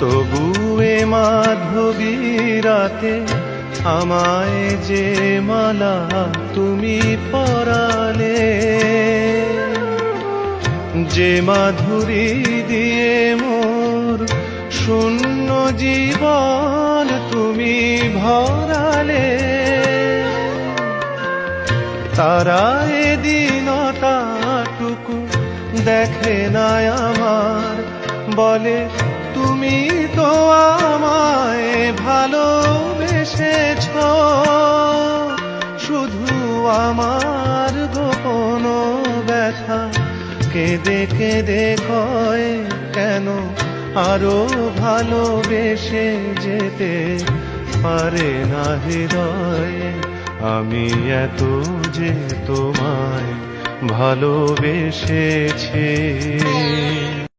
তবু এ মাধবী রাতে আমায় যে মালা তুমি পরালে, যে মাধুরী দিয়ে মোর শূন্য জীবন তুমি ভরালে, তারা এ দিনটাটুকু দেখে না আমার, বলে তুমি তো আমায় ভালোবেসেছ। শুধু আমার গোপন ব্যথা কেঁদে কেঁদে কয় কেন আরো ভালোবেসে যেতে পারে না হৃদয়। আমি এত যে তোমায় ভালোবেসেছি।